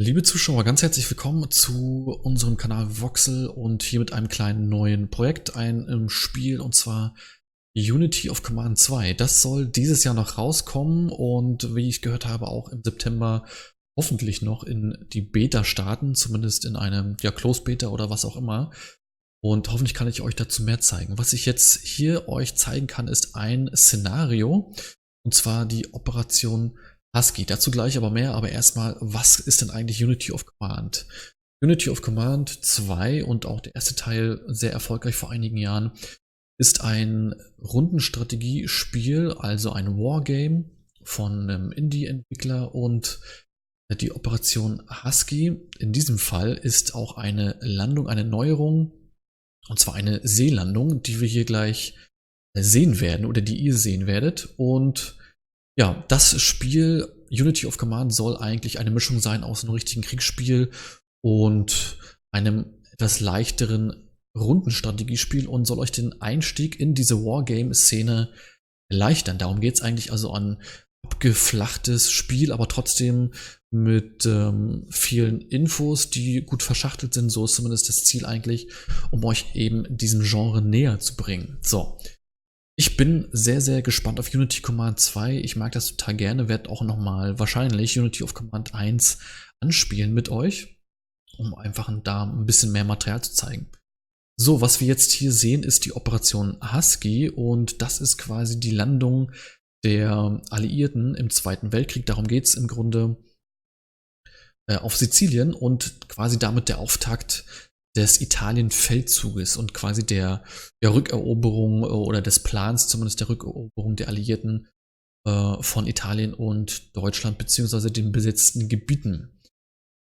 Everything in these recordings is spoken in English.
Liebe Zuschauer, ganz herzlich willkommen zu unserem Kanal Voxel und hier mit einem kleinen neuen Projekt, einem Spiel, und zwar Unity of Command 2. Das soll dieses Jahr noch rauskommen und wie ich gehört habe, auch im September hoffentlich noch in die Beta starten, zumindest in einem Closed Beta oder was auch immer. Und hoffentlich kann ich euch dazu mehr zeigen. Was ich jetzt hier euch zeigen kann, ist ein Szenario, und zwar die Operation Husky. Dazu gleich aber mehr, aber erstmal, was ist denn eigentlich Unity of Command? Unity of Command 2 und auch der erste Teil, sehr erfolgreich vor einigen Jahren, ist ein Rundenstrategiespiel, also ein Wargame von einem Indie-Entwickler, und die Operation Husky in diesem Fall ist auch eine Landung, eine Neuerung, und zwar eine Seelandung, die wir hier gleich sehen werden oder die ihr sehen werdet. Und ja, das Spiel Unity of Command soll eigentlich eine Mischung sein aus einem richtigen Kriegsspiel und einem etwas leichteren Rundenstrategiespiel und soll euch den Einstieg in diese Wargame-Szene erleichtern. Darum geht es eigentlich, also an abgeflachtes Spiel, aber trotzdem mit vielen Infos, die gut verschachtelt sind. So ist zumindest das Ziel eigentlich, um euch eben diesem Genre näher zu bringen. So. Ich bin sehr, sehr gespannt auf Unity Command 2. Ich mag das total gerne, werde auch nochmal wahrscheinlich Unity of Command 1 anspielen mit euch, um einfach da ein bisschen mehr Material zu zeigen. So, was wir jetzt hier sehen, ist die Operation Husky, und das ist quasi die Landung der Alliierten im Zweiten Weltkrieg. Darum geht es im Grunde auf Sizilien und quasi damit der Auftakt des Italien-Feldzuges und quasi der Rückeroberung oder des Plans, zumindest der Rückeroberung der Alliierten von Italien und Deutschland beziehungsweise den besetzten Gebieten.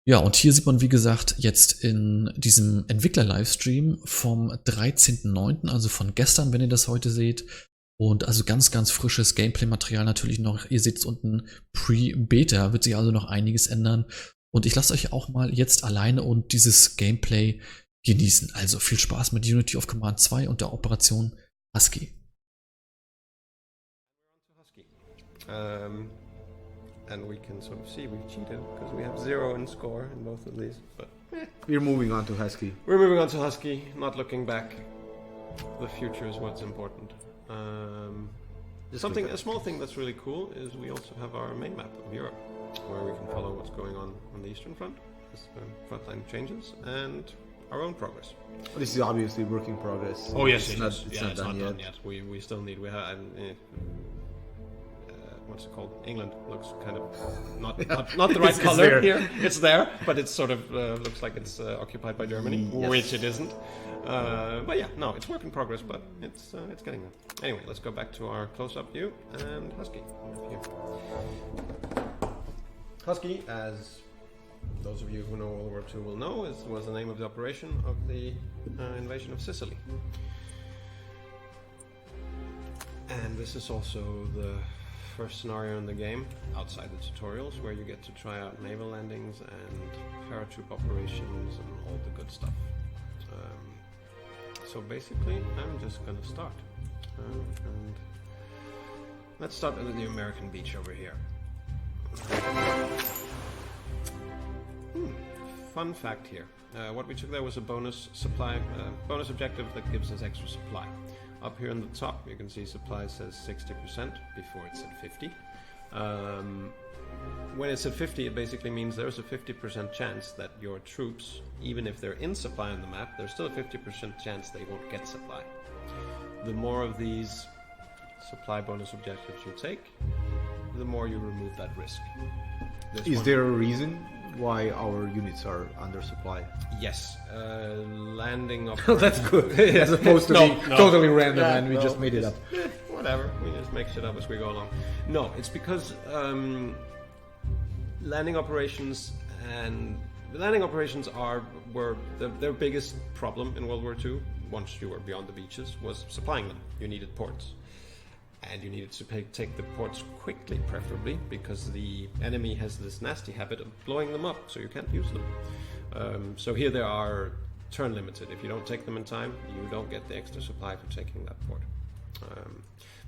Ja, und hier sieht man, wie gesagt, jetzt in diesem Entwickler Livestream vom 13.09., also von gestern, wenn ihr das heute seht. Und also ganz, ganz frisches Gameplay-Material natürlich noch. Ihr seht es unten, Pre-Beta, wird sich also noch einiges ändern. Und ich lasse euch auch mal jetzt alleine und dieses Gameplay genießen. Also viel Spaß mit Unity of Command 2 und der Operation Husky. And we can sort of see we've cheated because we have 0 in score in both of these. But we're moving on to Husky. We're moving on to Husky, not looking back. The future is what's important. A small thing that's really cool is we also have our main map of Europe, where we can follow what's going on the Eastern Front as the front line changes, and our own progress. Well, this is obviously work in progress. Oh yes, it's not done yet. We still need. We have. What's it called? England looks kind of not the right color here. It's there, but it sort of looks like it's occupied by Germany, yes. Which it isn't. But yeah, no, it's work in progress, but it's getting there. Anyway, let's go back to our close-up view and Husky. Here. Husky, as those of you who know World War II will know, was the name of the operation of the invasion of Sicily. And this is also the first scenario in the game, outside the tutorials, where you get to try out naval landings and paratroop operations and all the good stuff. So basically, I'm just gonna start. And let's start with the American beach over here. Fun fact here. What we took there was a bonus supply, bonus objective that gives us extra supply. Up here on the top, you can see supply says 60%, before it said 50. When it said 50, it basically means there's a 50% chance that your troops, even if they're in supply on the map, there's still a 50% chance they won't get supply. The more of these supply bonus objectives you take, the more you remove that risk. Is there a reason why our units are under supply? Yes, landing up. That's good, as opposed to being totally random and we just made it up. Whatever, we just make shit up as we go along. No, it's because landing operations were their biggest problem in World War II. Once you were beyond the beaches, was supplying them. You needed ports. And you needed to take the ports quickly, preferably, because the enemy has this nasty habit of blowing them up, so you can't use them. So here they are turn limited. If you don't take them in time, you don't get the extra supply for taking that port.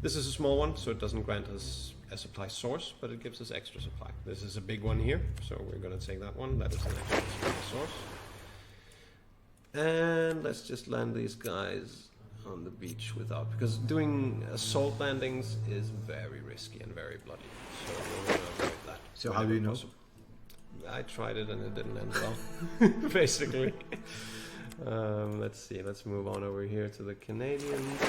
This is a small one, so it doesn't grant us a supply source, but it gives us extra supply. This is a big one here, so we're going to take that one. That is an extra supply source. And let's just land these guys on the beach without, because doing assault landings is very risky and very bloody. So we're going to avoid that. So how do you know? I tried it and it didn't end well, basically. Let's see, let's move on over here to the Canadians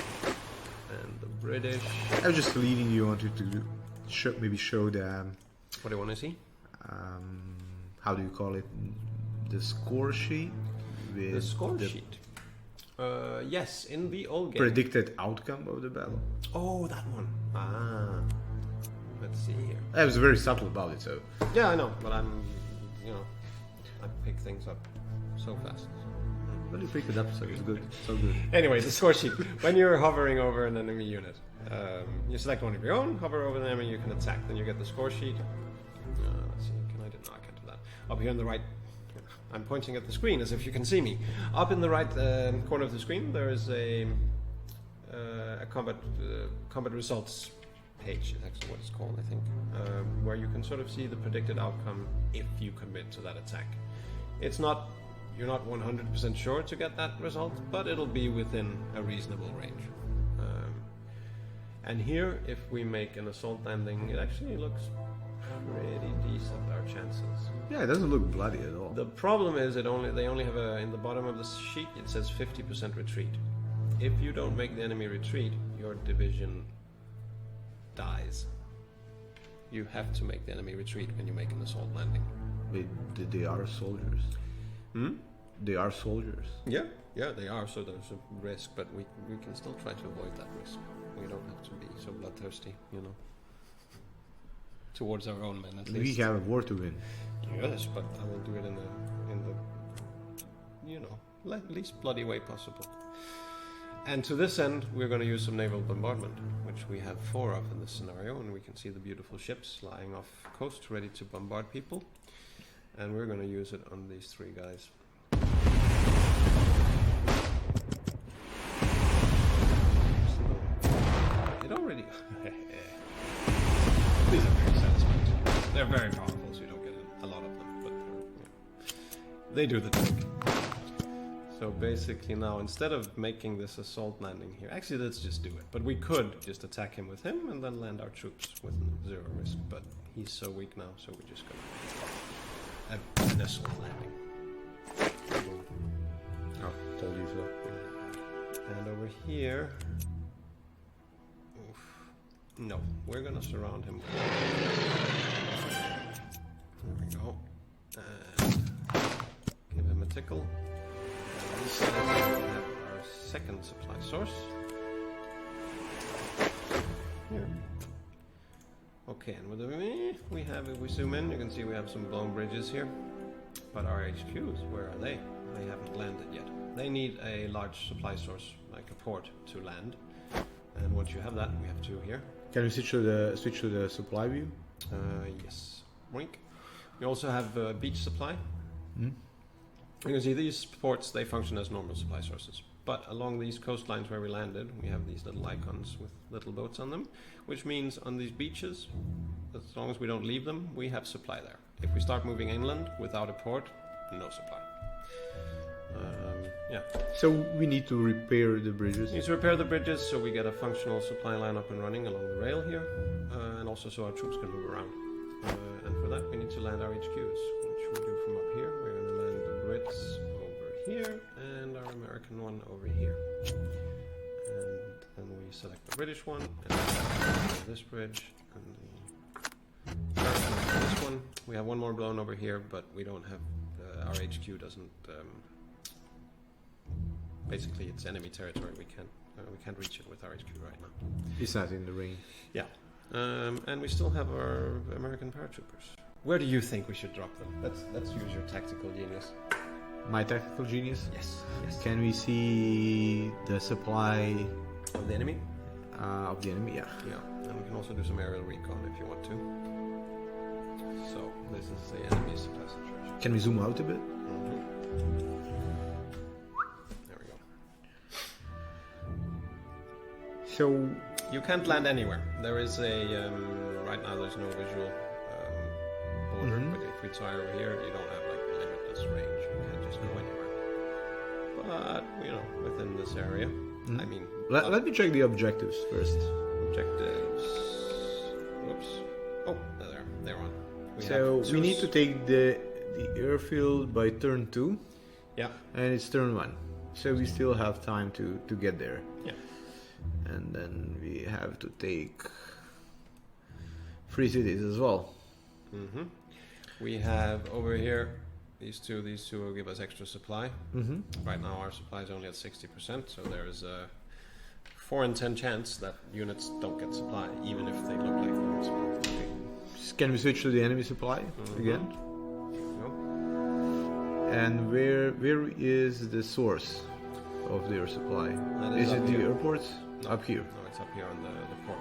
and the British. I was just leading you on to maybe show the... What do you want to see? How do you call it? The score sheet? With The score sheet. Yes, in the old game. Predicted outcome of the battle. Oh, that one. Ah. Let's see here. I was very subtle about it, so... Yeah, I know, but I pick things up so fast. Well, you picked it up, so it's good. So good. Anyway, the score sheet. When you're hovering over an enemy unit, you select one of your own, hover over the enemy, you can attack. Then you get the score sheet. Let's see, can I do? No, I can't do that. Up here on the right, I'm pointing at the screen as if you can see me. Up in the right corner of the screen, there is a combat results page. Is actually what it's called, I think, where you can sort of see the predicted outcome if you commit to that attack. It's not. You're not 100% sure to get that result, but it'll be within a reasonable range. And here, if we make an assault landing, it actually looks pretty decent, our chances. Yeah, it doesn't look bloody at all. The problem is they only have in the bottom of the sheet, it says 50% retreat. If you don't make the enemy retreat, your division dies. You have to make the enemy retreat when you make an assault landing. They are soldiers. They are soldiers. Yeah, they are, so there's a risk, but we can still try to avoid that risk. We don't have to be so bloodthirsty, towards our own men at least. We have a war to win. Yes, but I will do it in the least bloody way possible. And to this end, we're going to use some naval bombardment, which we have 4 of in this scenario, and we can see the beautiful ships lying off coast, ready to bombard people. And we're going to use it on these 3 guys. It already... These are very satisfying. They're very powerful, so you don't get a lot of them, but they do the trick. So basically now, instead of making this assault landing here, actually let's just do it. But we could just attack him with him and then land our troops with 0 risk. But he's so weak now, so we're just going to an assault landing. Oh, told you so. And over here... No, we're gonna surround him. There we go. And give him a tickle. And this side we have our second supply source. Here. Okay, and with we have, if we zoom in, you can see we have some blown bridges here. But our HQs, where are they? They haven't landed yet. They need a large supply source, like a port, to land. And once you have that, we have 2 here. Can we switch to the supply view? Yes. Wink. We also have beach supply. You can see these ports, they function as normal supply sources. But along these coastlines where we landed, we have these little icons with little boats on them, which means on these beaches, as long as we don't leave them, we have supply there. If we start moving inland without a port, no supply. Yeah. So we need to repair the bridges. We need to repair the bridges so we get a functional supply line up and running along the rail here, and also so our troops can move around. And for that, we need to land our HQs, which we do from up here. We're going to land the Brits over here and our American one over here. And then we select the British one and this bridge and the American one, this one. We have one more blown over here, but we don't have our HQ doesn't. Basically, it's enemy territory. We can't reach it with our HQ right now. It's not in the range. Yeah, and we still have our American paratroopers. Where do you think we should drop them? Let's use your tactical genius. My tactical genius? Yes. Can we see the supply Of the enemy? Of the enemy? Yeah. Yeah, and we can also do some aerial recon if you want to. So this is the enemy supply situation. Can we zoom out a bit? So You can't land anywhere. There is a right now. There's no visual border, but if we try over here, you don't have like limitless range. You can just go anywhere. But you know, within this area, I mean, let me check the objectives first. objectives. Whoops. Oh, they're on. We need to take the airfield by turn 2. Yeah. And it's turn 1. So we still have time to get there. Yeah. And then we have to take 3 cities as well. We have over here these two will give us extra supply. Right now our supply is only at 60%, so there is a 4 in 10 chance that units don't get supply, even if they look like units. Can we switch to the enemy supply again? No? And where is the source of their supply? Is it the airports? No. Up here. No, it's up here on the port.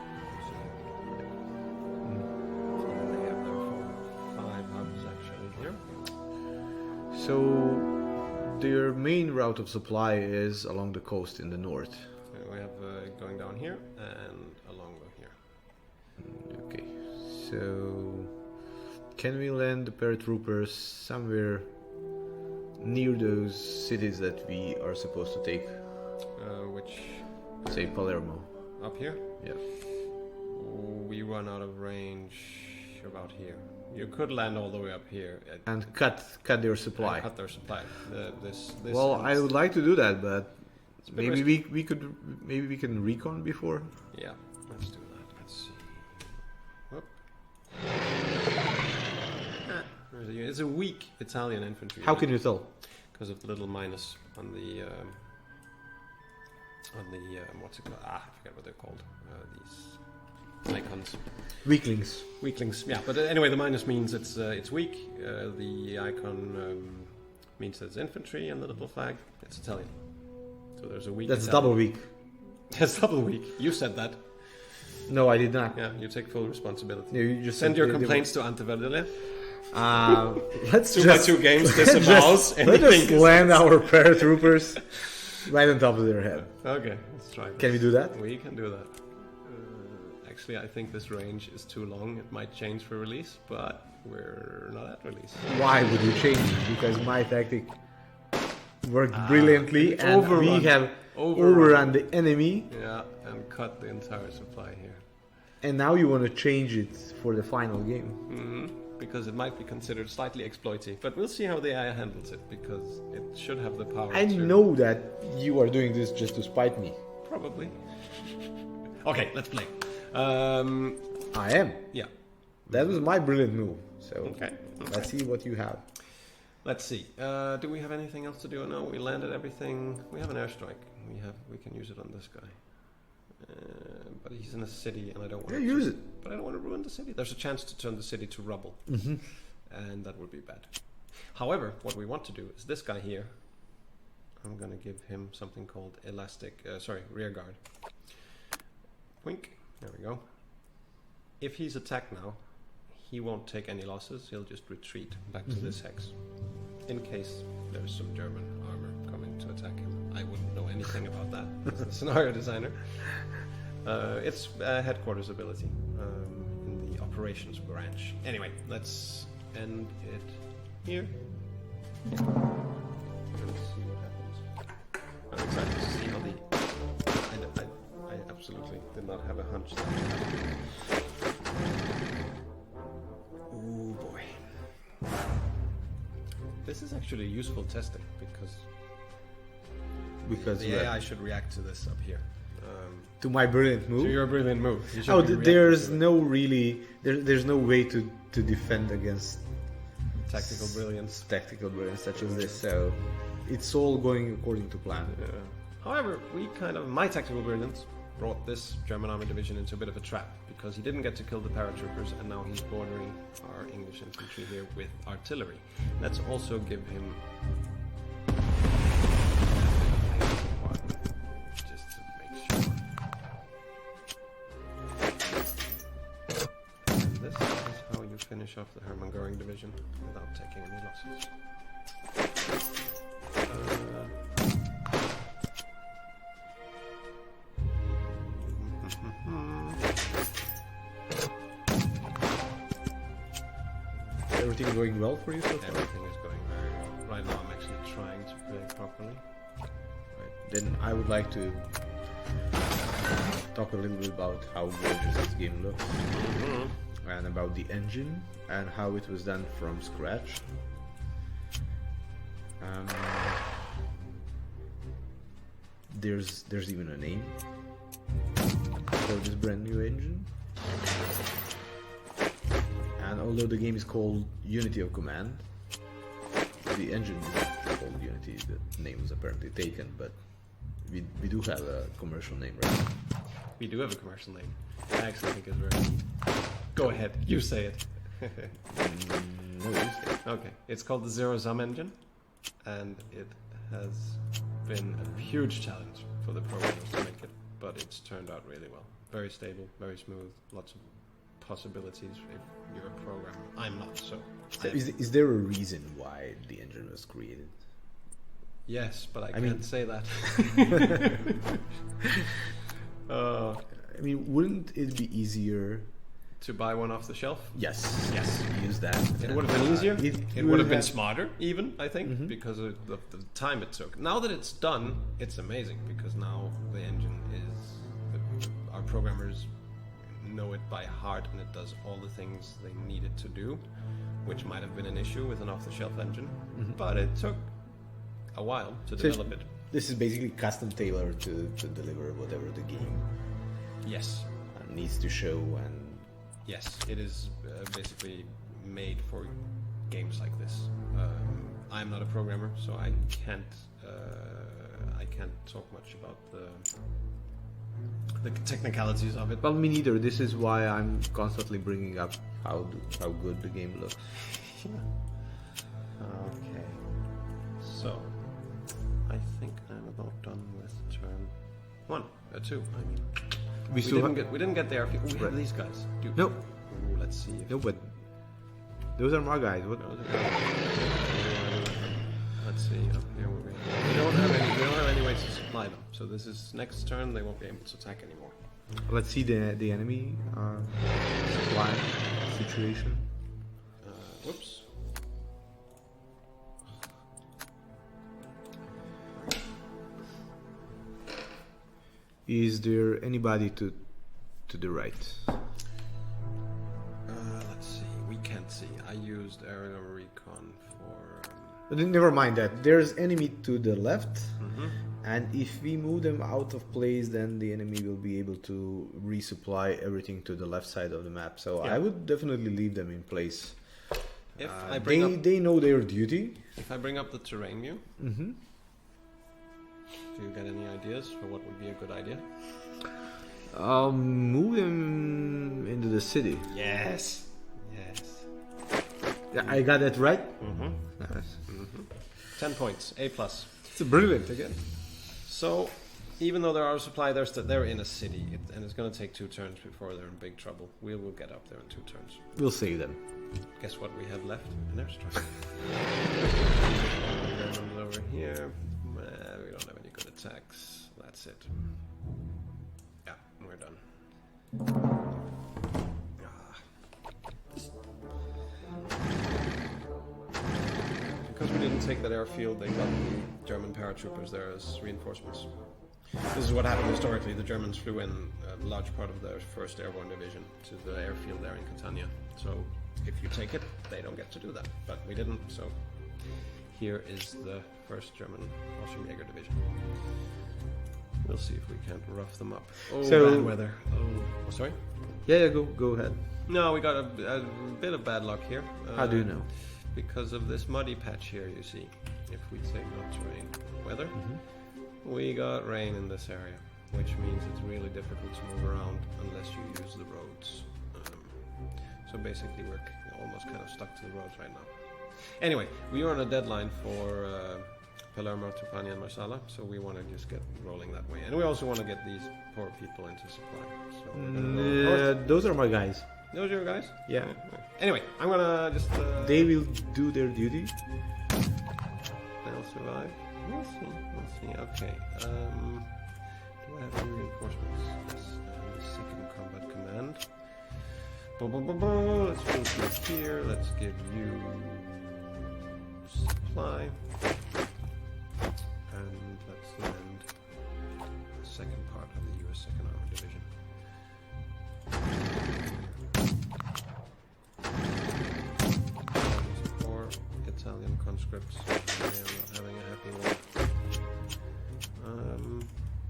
And they have their 5 hubs actually here. So their main route of supply is along the coast in the north. We have going down here and along here. Okay, so can we land the paratroopers somewhere near those cities that we are supposed to take? Which? Say Palermo. Up here? Yeah. We run out of range about here. You could land all the way up here And cut their supply. and cut their supply. This Well, I would like to do that, but a bit maybe we can recon before. Yeah, let's do that. Let's see. Whoop. It's a weak Italian infantry. How can you tell? Because of the little minus on the what's it called? I forget what they're called. These icons. Weaklings. Weaklings. Yeah, but anyway, the minus means it's weak. The icon means that it's infantry, and the little flag it's Italian. So there's a weak. That's Italian. double weak. That's double weak. You said that. No, I did not. Yeah, you take full responsibility. No, you just Send said your they complaints to Anteverdele. Let's 2 by 2 games disavows let's just land our paratroopers right on top of their head. Okay, let's try this. Can we do that? We can do that. Actually, I think this range is too long. It might change for release, but we're not at release. Why would you change it? Because my tactic worked brilliantly, and overrun. we have overrun the enemy. Yeah, and cut the entire supply here. And now you want to change it for the final game. Because it might be considered slightly exploity, but we'll see how the AI handles it, because it should have the power I to... know that you are doing this just to spite me. Probably. Okay, let's play. I am. Yeah. That was my brilliant move. So Okay. let's see what you have. Let's see. Do we have anything else to do? No, we landed everything. We have an airstrike. We can use it on this guy. But he's in a city, and I don't want to use it. But I don't want to ruin the city. There's a chance to turn the city to rubble, and that would be bad. However, what we want to do is this guy here. I'm going to give him something called rear guard. Wink. There we go. If he's attacked now, he won't take any losses. He'll just retreat back to this hex. In case there's some German armor coming to attack him. I wouldn't know anything about that as the scenario designer. It's a headquarters ability in the operations branch. Anyway, let's end it here. Let's see what happens. I'm excited to see how I absolutely did not have a hunch. Ooh boy. This is actually useful testing because the AI should react to this up here. To my brilliant move. To your brilliant move. Oh, there's no way to defend against tactical brilliance. Tactical brilliance such as this. So it's all going according to plan. Yeah. However, my tactical brilliance brought this German army division into a bit of a trap because he didn't get to kill the paratroopers, and now he's bordering our English infantry here with artillery. Let's also give him just to make sure. And this is how you finish off the Hermann Göring division without taking any losses. going well for you so far? Everything is going very well. Right now I'm actually trying to play properly. Right. Then I would like to talk a little bit about how gorgeous this game looks, and about the engine and how it was done from scratch. There's even a name for this brand new engine. And although the game is called Unity of Command, the engine is not called Unity. The name was apparently taken, but we do have a commercial name, right? We do have a commercial name. I actually think it's very neat. Go ahead, you say it. No, you say it. Okay, it's called the Zero Sum engine, and it has been a huge challenge for the programmers to make it, but it's turned out really well. Very stable, very smooth, lots of possibilities if you're a programmer. I'm not, so... So is there a reason why the engine was created? Yes, but I mean- can't say that. I mean, wouldn't it be easier? To buy one off the shelf? Yes. Yes. Use that. It would have been easier. It would have been have- smarter, even, I think, because of the time it took. Now that it's done, it's amazing, because now the engine is... Our programmers know it by heart, and it does all the things they need it to do, which might have been an issue with an off-the-shelf engine, but it took a while to develop it. This is basically custom tailored to deliver whatever the game Yes. needs to show, and Yes, it is basically made for games like this. I'm not a programmer, so I can't talk much about the technicalities of it. well, me neither. This is why I'm constantly bringing up how good the game looks. Okay, so I think I'm about done with turn 2. I mean, we didn't get there. We have these guys. Dude. No. Ooh, let's see. No, but those are my guys. What? Let's see. Up here we don't have any ways to supply them. So this is next turn. They won't be able to attack anymore. Let's see the enemy supply situation. Whoops. Is there anybody to the right? Let's see. We can't see. I used aerial recon for. But then never mind that. There's enemy to the left, and if we move them out of place, then the enemy will be able to resupply everything to the left side of the map. So Yeah. I would definitely leave them in place. If I bring up, They know their duty. if I bring up the terrain view, do you get any ideas for what would be a good idea? Move them into the city. Yes. Yes. Yeah, I got that right. Nice. 10 points. A+. It's brilliant again. So, even though they're out of supply, they're in a city, and it's going to take 2 turns before they're in big trouble. We will get up there in 2 turns. We'll save them. Guess what we have left? An airstrike. Germans over here. We don't have any good attacks. That's it. Yeah, we're done. Because we didn't take that airfield, they got the German paratroopers there as reinforcements. This is what happened historically. The Germans flew in a large part of their 1st Airborne Division to the airfield there in Catania. So if you take it, they don't get to do that. But we didn't, so here is the 1st German Fallschirmjäger Division. We'll see if we can't rough them up. Oh, So- bad weather. Oh, sorry? Yeah, go ahead. No, we got a bit of bad luck here. How do you know? Because of this muddy patch here, you see. If we say no terrain weather, we got rain in this area, which means it's really difficult to move around unless you use the roads. So basically we're almost kind of stuck to the roads right now. Anyway, we are on a deadline for Palermo, Trapani and Marsala, so we want to just get rolling that way. And we also want to get these poor people into supply. So we're gonna go north. Those are my guys. Those are your guys? Yeah. Anyway, I'm gonna just... They will do their duty. They'll survive. We'll see. Okay. Do I have any reinforcements? Yes. The 2nd Combat Command. Let's move you here. Let's give you supply. And let's land the second part of the US Second Army Division. Or Italian conscripts. They are not having a happy one.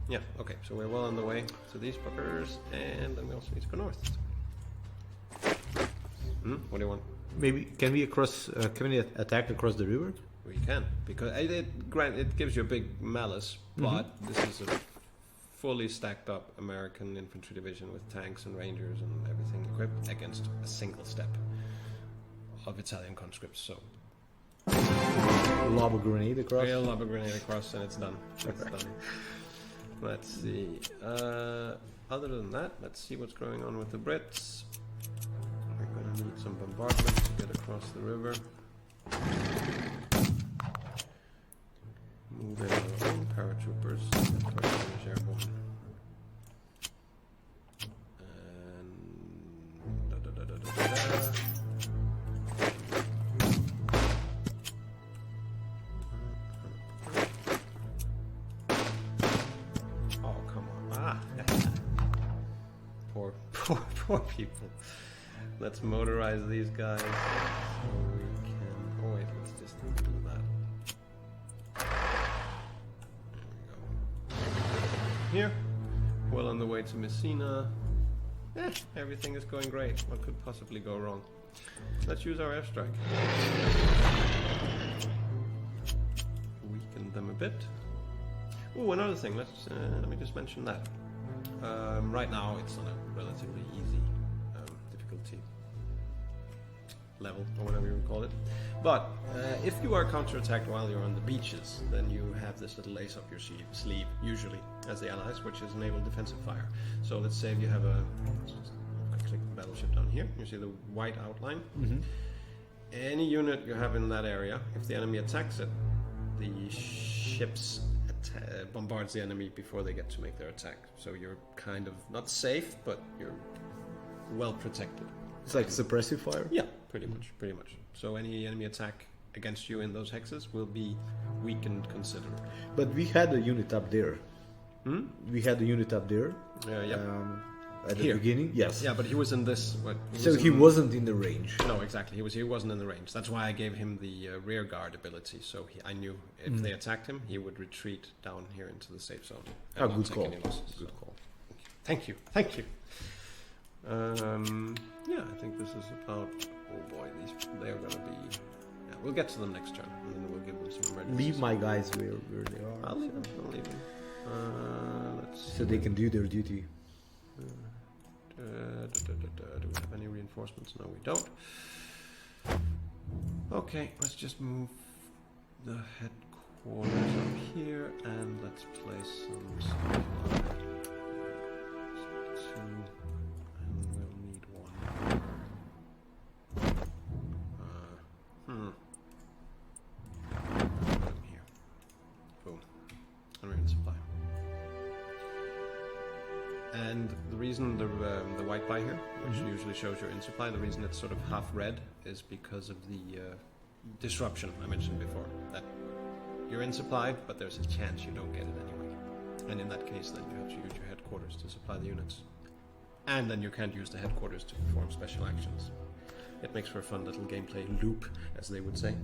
Yeah, okay, so we're well on the way to these fuckers, and then we also need to go north. What do you want? Maybe can we attack across the river? We can, because it gives you a big malice, but this is a fully stacked up American infantry division with tanks and rangers and everything equipped against a single step of Italian conscripts. So Lob a grenade across. we'll lob a grenade across and it's done. It's done. Let's see. Other than that, let's see what's going on with the Brits. We're going to need some bombardment to get across the river. Move in our own paratroopers. Airborne. And oh, come on. Poor people. Let's motorize these guys so we can... Oh wait, let's just do that. There we go. Here, well on the way to Messina. Everything is going great. What could possibly go wrong? Let's use our airstrike. Weaken them a bit. Oh, another thing. Let me just mention that. Right now, it's on a relatively easy difficulty level, or whatever you would call it. But if you are counterattacked while you're on the beaches, then you have this little ace up your sleeve, usually, as the Allies, which is naval defensive fire. So let's say if you have a... I click the battleship down here, you see the white outline. Any unit you have in that area, if the enemy attacks it, the ships bombards the enemy before they get to make their attack. So you're kind of not safe, but you're well protected. It's like suppressive fire? Yeah, pretty much. So any enemy attack against you in those hexes will be weakened considerably. But we had a unit up there. We had a unit up there. At the beginning, yes. Yeah, but he was in this. He wasn't in the range. No, exactly. He wasn't in the range. That's why I gave him the rear guard ability. So I knew if they attacked him, he would retreat down here into the safe zone. Oh, good call. Good call. Thank you. Yeah, I think this is about. Oh boy, they are gonna be. Yeah, we'll get to them next turn, and then we'll give them some emergencies. Leave my guys where they are. I'll leave them. Let's see. So they can do their duty. Do we have any reinforcements? No, we don't. Okay, let's just move the headquarters up here, and let's place some supply. Two, and we'll need one. Put them here. Boom. And we're in supply. And the reason the white bar here, which usually shows you're in supply, the reason it's sort of half red is because of the disruption I mentioned before. That you're in supply, but there's a chance you don't get it anyway. And in that case, then you have to use your headquarters to supply the units. And then you can't use the headquarters to perform special actions. It makes for a fun little gameplay loop, as they would say.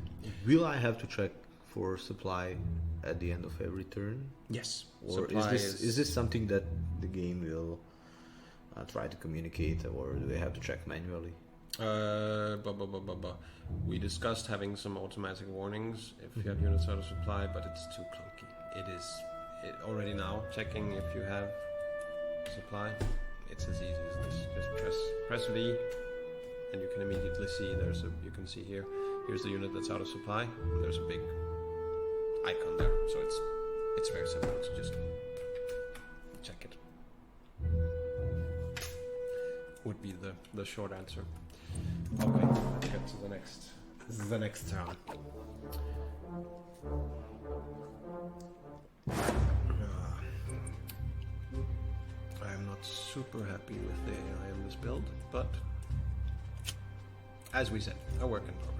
Will I have to check for supply at the end of every turn? Yes. Or is this something that the game will try to communicate, or do they have to check manually? We discussed having some automatic warnings if you have units out of supply, but it's too clunky. It is already now checking if you have supply. It's as easy as this. Just press V, and you can immediately see you can see here's the unit that's out of supply, and there's a big icon there. So it's very simple to just check it. Would be the short answer. Okay, let's get to the next town. I am not super happy with the AI in this build, but as we said, a work in progress.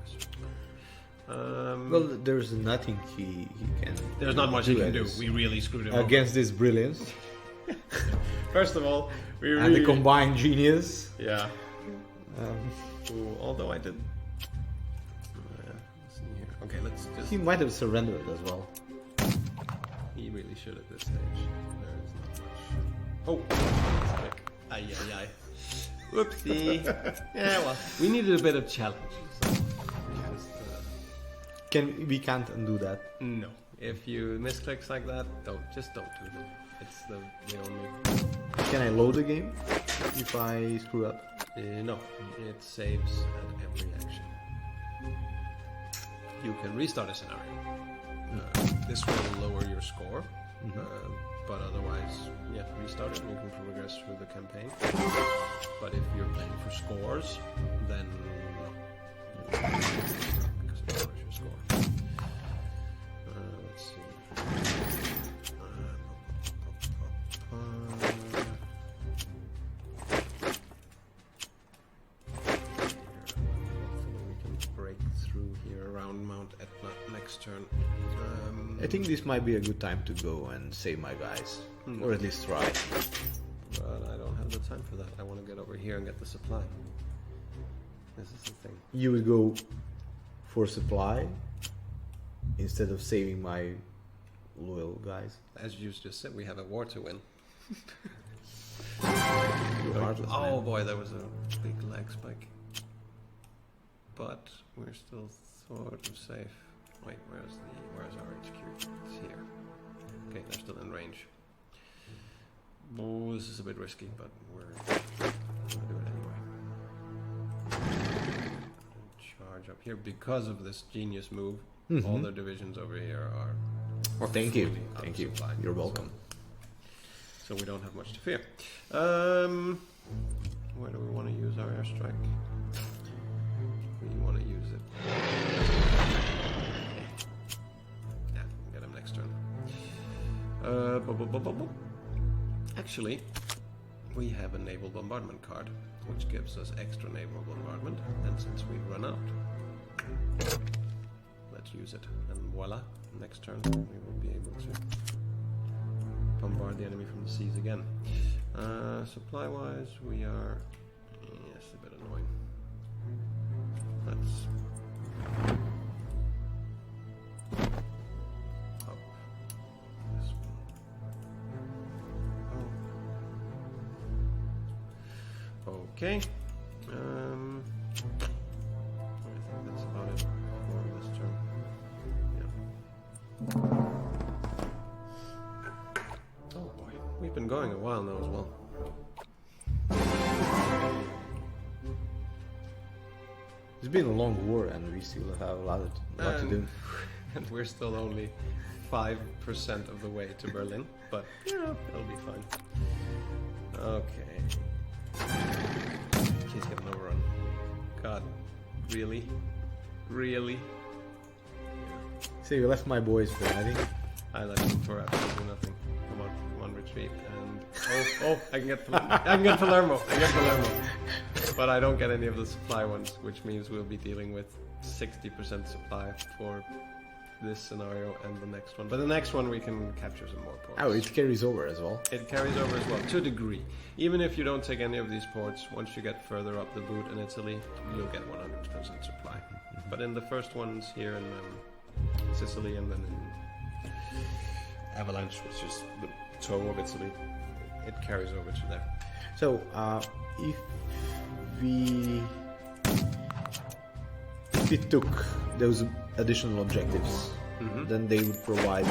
Well, there's nothing he can. There's not much he can do. against- We really screwed him against this brilliance over. First of all, we really... and the combined genius. Yeah. Um, Ooh, although I did... let's see here. Okay, let's just... he might have surrendered as well. He really should at this stage. There is not much. Oh! Mistake. Ay, ay, ay. Whoopsie. Yeah, well, we needed a bit of challenge. So just, We can't undo that. no. If you misclicks like that, just don't do them. It's the only... Can I load the game if I screw up? no, it saves at every action. You can restart a scenario. This will lower your score, but otherwise, yeah, restart it and you can progress through the campaign. But if you're playing for scores, then no. Because it lowers your score. Let's see. Hopefully we can break through here around Mount Etna next turn. I think this might be a good time to go and save my guys, or at least try. But I don't have the time for that. I want to get over here and get the supply. This is the thing. You would go for supply instead of saving my loyal guys. As you just said, we have a war to win. You're heartless, Oh man. boy, that was a big lag spike. But we're still sort of safe. Wait, where's our HQ? It's here. Okay, they're still in range. Oh, this is a bit risky, but we're gonna do it anyway. Charge up here because of this genius move. All the divisions over here are. Oh, thank you. fully out of Thank you. supply. You're welcome. So we don't have much to fear. Where do we want to use our airstrike? We want to use it. Yeah, get him next turn. Actually, we have a Naval Bombardment card, which gives us extra Naval Bombardment, and since we've run out, let's use it. And voila, next turn we will be able to bombard the enemy from the seas again. Supply-wise, we are... yes, a bit annoying. Let's... up this one. Oh. Okay. I think that's about it for this turn. Yeah. Oh boy, we've been going a while now as well. It's been a long war and we still have a lot to do. And we're still only 5% of the way to Berlin, but yeah, it'll be fine. Okay. He's getting overrun. God, really? Really? So you left my boys for nothing? I left him for absolutely nothing. Come on, retreat. And I can get Palermo. But I don't get any of the supply ones, which means we'll be dealing with 60% supply for this scenario and the next one. But the next one we can capture some more ports. Oh, it carries over as well. It carries over as well, to a degree. Even if you don't take any of these ports, once you get further up the boot in Italy, you'll get 100% supply. But in the first ones here in Sicily and then in Avalanche, which is the toe of Italy, it carries over to there. So, if we took those additional objectives, then they would provide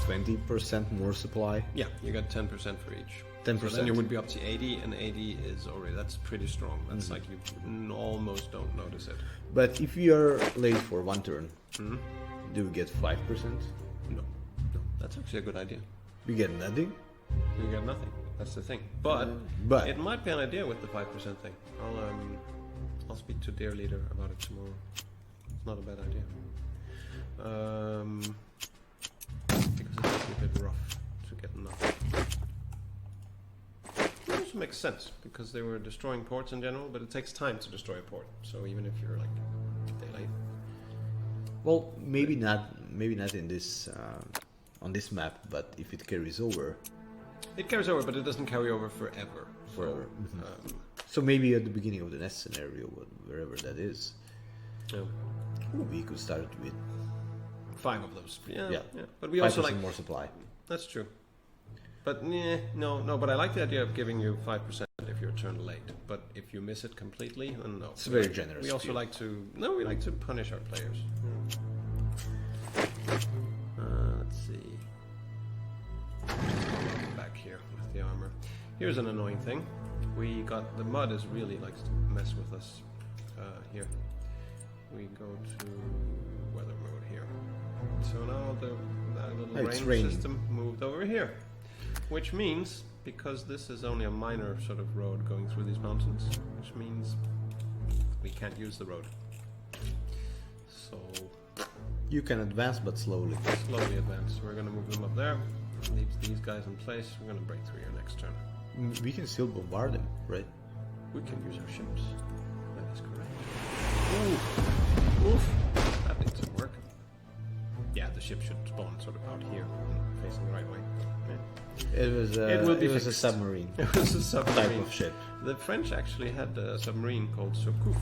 20% more supply. Yeah, you got 10% for each. 10%. So then you would be up to 80, and 80 is already, that's pretty strong. That's like you almost don't notice it. But if we are late for one turn, do we get 5%? No, that's actually a good idea. We get nothing? You get nothing. That's the thing. But it might be an idea with the 5% thing. I'll speak to Dear Leader about it tomorrow. It's not a bad idea. Because it's a bit rough to get nothing. also makes sense because they were destroying ports in general, but it takes time to destroy a port. So even if you're like daylight, Well, maybe not in this on this map, but if it carries over. it carries over, but it doesn't carry over forever. Forever. So, So maybe at the beginning of the next scenario, wherever that is, yeah. we could start with 5 of those. Yeah, Yeah. yeah. But we also 5% like more supply. That's true. But no. But I like the idea of giving you 5% if you're turned late. But if you miss it completely, then no. It's very generous. We also like to we like to punish our players. Let's see. Back here with the armor. Here's an annoying thing. We got the mud is really likes to mess with us. Here we go to weather mode here. So now that little rain system moved over here, which means because this is only a minor sort of road going through these mountains, which means we can't use the road. So You can advance, but slowly. slowly advance. We're gonna move them up there. Leaves these guys in place. We're gonna break through here next turn. We can still bombard them, right? We can use our ships. That is correct. Ooh. Oof. That needs some work. Yeah, the ship should spawn sort of out here, facing the right way. Yeah. It was a submarine It was a submarine. type of ship. The French actually had a submarine called Surcouf,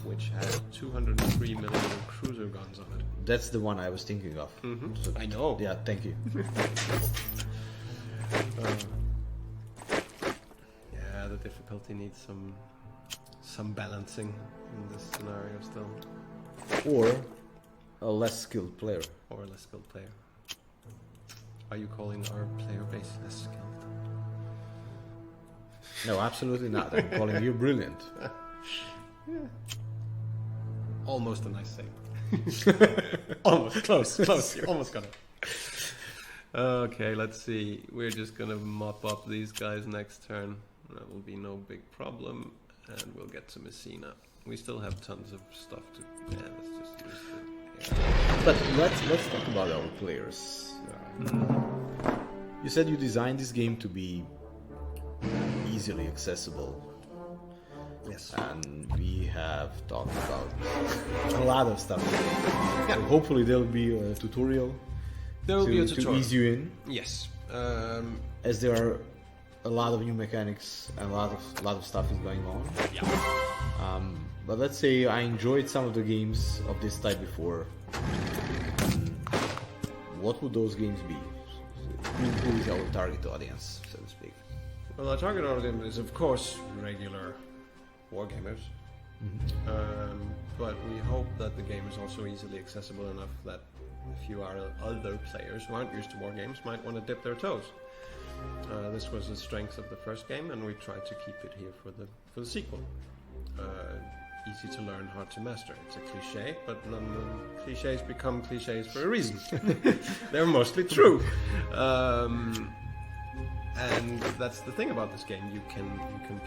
which had 203 millimeter cruiser guns on it. That's the one I was thinking of. So, I know. yeah, thank you. Yeah, the difficulty needs some balancing in this scenario still, Or a less skilled player. or a less skilled player. Are you calling our player base less skilled? No, absolutely not. I'm calling you brilliant. Almost a nice thing. Almost close. You almost got it. Okay, let's see. We're just gonna mop up these guys next turn. That will be no big problem, and we'll get to Messina. We still have tons of stuff to. Yeah, let's just use the. But let's talk about our players. You said you designed this game to be easily accessible. Yes. And we have talked about a lot of stuff. So hopefully there'll be a tutorial. There will be a tutorial. To ease you in, Yes. as there are a lot of new mechanics and a lot of stuff is going on. Yeah. But let's say I enjoyed some of the games of this type before. What would those games be? Who is our target audience, so to speak? Well, our target audience is, of course, regular wargamers. But we hope that the game is also easily accessible enough that a few other players who aren't used to wargames might want to dip their toes. This was the strength of the first game, and we tried to keep it here for the sequel. Easy to learn, hard to master. It's a cliche, but none of the cliches become cliches for a reason. They're mostly true. And that's the thing about this game. You can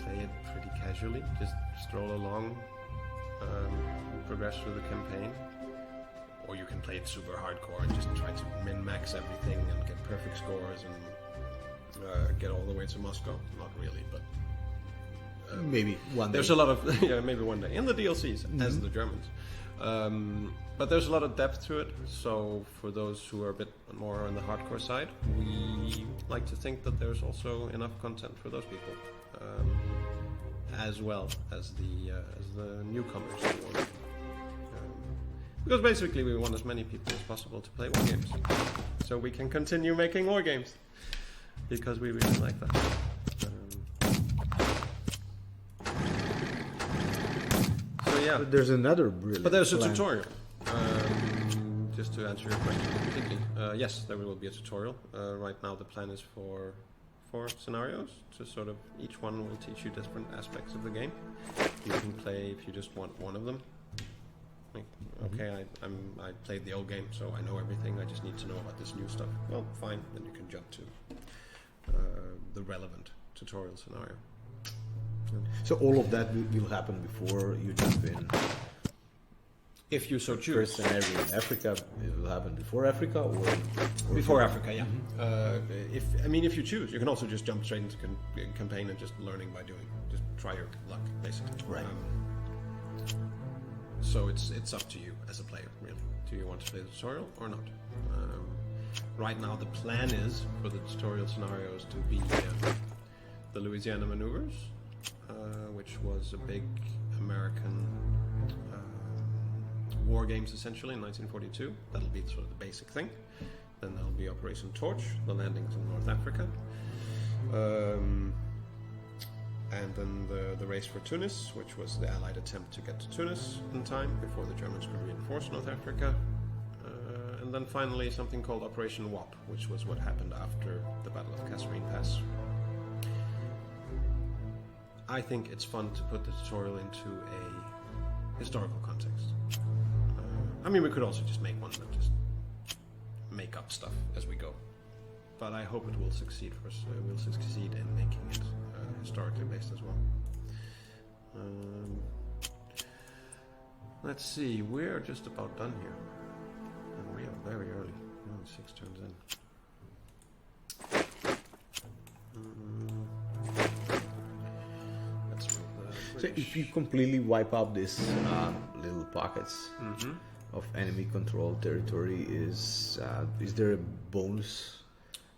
play it pretty casually, just stroll along, progress through the campaign, or you can play it super hardcore and just try to min-max everything and get perfect scores and get all the way to Moscow. Not really, but Maybe one day. there's a lot of maybe one day in the DLCs as the Germans. But there's a lot of depth to it. So for those who are a bit more on the hardcore side, we like to think that there's also enough content for those people, as well as the newcomers. Because basically we want as many people as possible to play war games, so we can continue making war games because we really like that. Yeah. But there's another brilliant. But there's a plan. tutorial. Just to answer your question completely. Yes, there will be a tutorial. Right now the plan is for 4 scenarios. To sort of each one will teach you different aspects of the game. You can play if you just want one of them. Like, okay, I played the old game, so I know everything. I just need to know about this new stuff. Well, fine. Then you can jump to the relevant tutorial scenario. So all of that will happen before you jump in. If you so choose. First scenario in Africa, it will happen before Africa or Before Africa, yeah. If you choose, you can also just jump straight into campaign and just learning by doing. Just try your luck, basically. Right. So it's up to you as a player, really. Do you want to play the tutorial or not? Right now, the plan is for the tutorial scenarios to be the Louisiana maneuvers, which was a big American war games essentially in 1942. That'll be sort of the basic thing. Then there'll be Operation Torch, the landings in North Africa. And then the race for Tunis, which was the Allied attempt to get to Tunis in time before the Germans could reinforce North Africa. And then finally something called Operation WAP, which was what happened after the Battle of Kasserine Pass. I think it's fun to put the tutorial into a historical context. We could also just make one and just make up stuff as we go. But I hope it will succeed for us. We'll succeed in making it historically based as well. Let's see, we're just about done here. And we are very early. We're only 6 turns in. Let's move the So if you completely wipe out these little pockets of enemy controlled territory, is there a bonus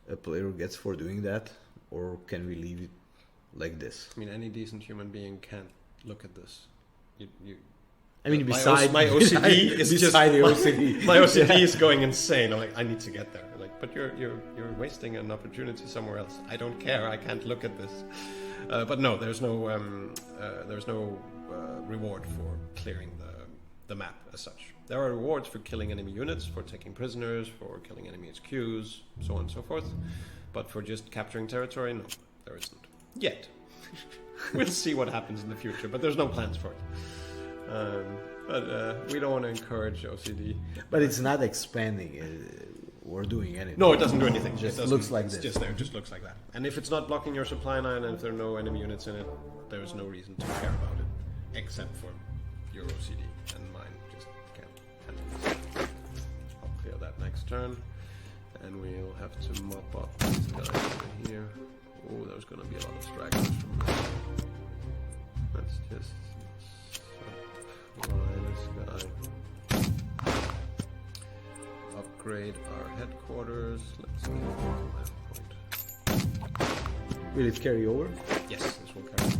a player gets for doing that, or can we leave it like this? Any decent human being can't look at this. Besides my OCD is just beside the OCD. My OCD is going insane. I'm like, I need to get there. But you're wasting an opportunity somewhere else. I don't care. I can't look at this. But no, there's no reward for clearing the map as such. There are rewards for killing enemy units, for taking prisoners, for killing enemy HQs, so on and so forth. But for just capturing territory, no, there isn't. Yet. We'll see what happens in the future, but there's no plans for it. But we don't want to encourage OCD. But it's not expanding or doing anything. No, it doesn't do anything. It just looks like this. It's just there. It just looks like that. And if it's not blocking your supply line and if there are no enemy units in it, there's no reason to care about it, except for your OCD and mine. Just can't handle this. I'll clear that next turn, and we'll have to mop up these guys over here. Oh, there's going to be a lot of stragglers from this. Let's just this guy. Upgrade our headquarters. Let's get to that point. Will it carry over? Yes, this will carry.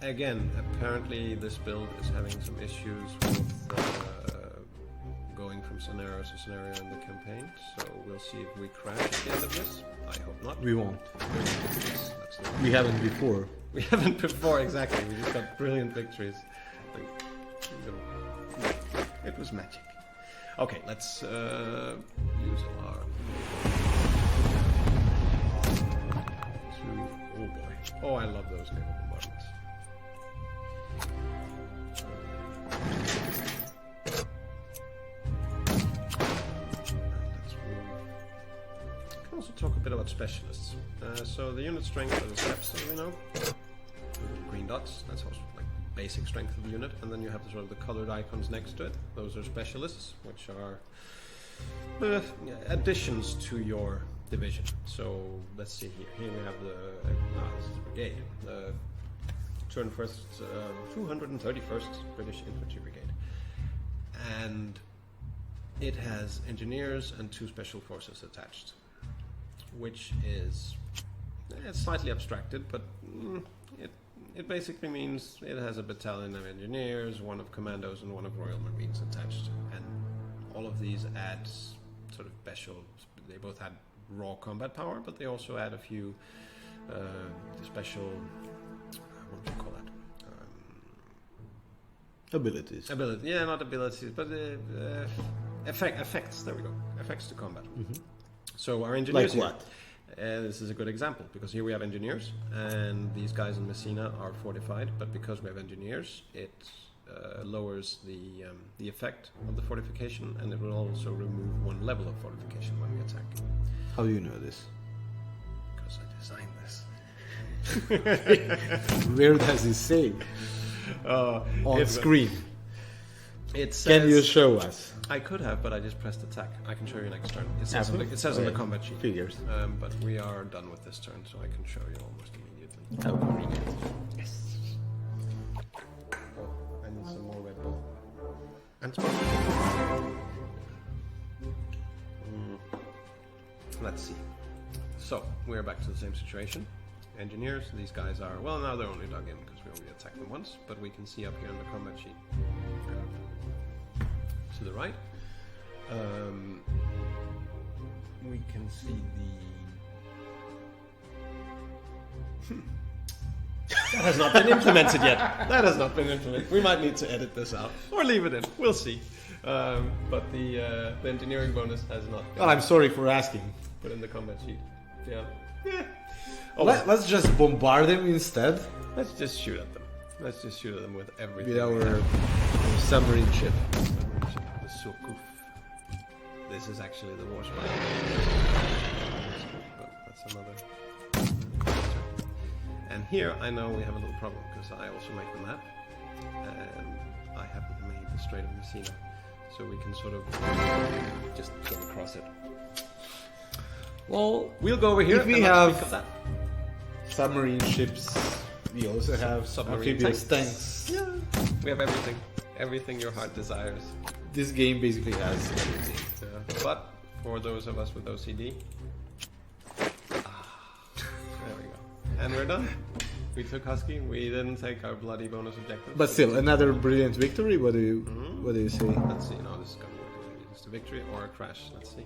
Again, apparently this build is having some issues with going from scenario to scenario in the campaign. So we'll see if we crash at the end of this. I hope not. We won't. Yes, we haven't before. We haven't before, exactly. We just got brilliant victories. It was magic. Okay, let's use our... Oh boy. Oh, I love those naval bombardments. Let's move. I can also talk a bit about specialists. So the unit strength are the steps, as we know. Green dots, that's also like basic strength of the unit, and then you have the sort of the colored icons next to it. Those are specialists, which are additions to your division. So let's see here. Here we have this is brigade, the 231st British Infantry Brigade, and it has engineers and 2 special forces attached, which is it's slightly abstracted, but it basically means it has a battalion of engineers, 1 of commandos, and 1 of Royal Marines attached. And all of these add sort of special... They both had raw combat power, but they also add a few special... what do you call that? Abilities. Yeah, not abilities, but effects. There we go. Effects to combat. Mm-hmm. So our engineers... Like what? This is a good example, because here we have engineers, and these guys in Messina are fortified, but because we have engineers, it lowers the effect of the fortification, and it will also remove 1 level of fortification when we attack. How do you know this? Because I designed this. Where does it say? On screen. It says, Can you show us? I could have, but I just pressed attack. I can show you next turn. It says, Absolutely. it says on the combat sheet. Figures. But we are done with this turn, so I can show you almost immediately. How convenient. Yes. Oh, I need some more Red Bull. And smoke. Let's see. So, we're back to the same situation. Engineers, these guys are, well, now they're only dug in because we only attacked them once, but we can see up here in the combat sheet to the right. We can see the... That has not been implemented yet. That has not been implemented. We might need to edit this out or leave it in. We'll see. But the engineering bonus has not been Well, I'm sorry for asking. put in the combat sheet. Yeah. Oh, let's just bombard them instead Let's just shoot at them. Let's just shoot at them with everything. with we our have. submarine ship. The Sukuf. This is actually the Vorschau. But that's another. And here I know we have a little problem because I also make the map, and I haven't made the Strait of Messina, so we can sort of just go across it. Well, We'll go over here. If we and let's have- speak of that. submarine ships. We also have submarine amphibious tanks. tanks. Yeah, we have everything. Everything your heart desires. This game basically has everything. But for those of us with OCD, there we go. And we're done. We took Husky. We didn't take our bloody bonus objective. But still, another brilliant victory. What do you say? Let's see. No, this is going to be maybe just a victory or a crash. Let's see.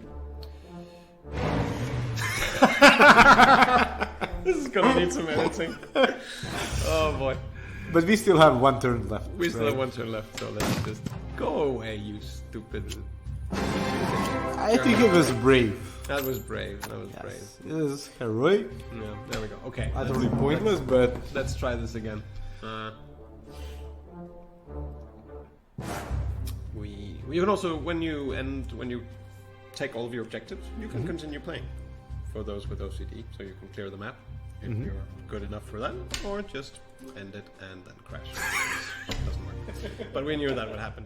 This is going to need some editing. Oh boy. But we still have one turn left. We still have one turn left, so let's just go away, you stupid. I think it was brave. That was brave. That was brave. It was heroic. Yeah, there we go. Okay. Utterly pointless, but Let's try this again. You can also, when you take all of your objectives, you can continue playing. For those with OCD, so you can clear the map if you're good enough for that, or just end it and then crash. Doesn't work. But we knew that would happen.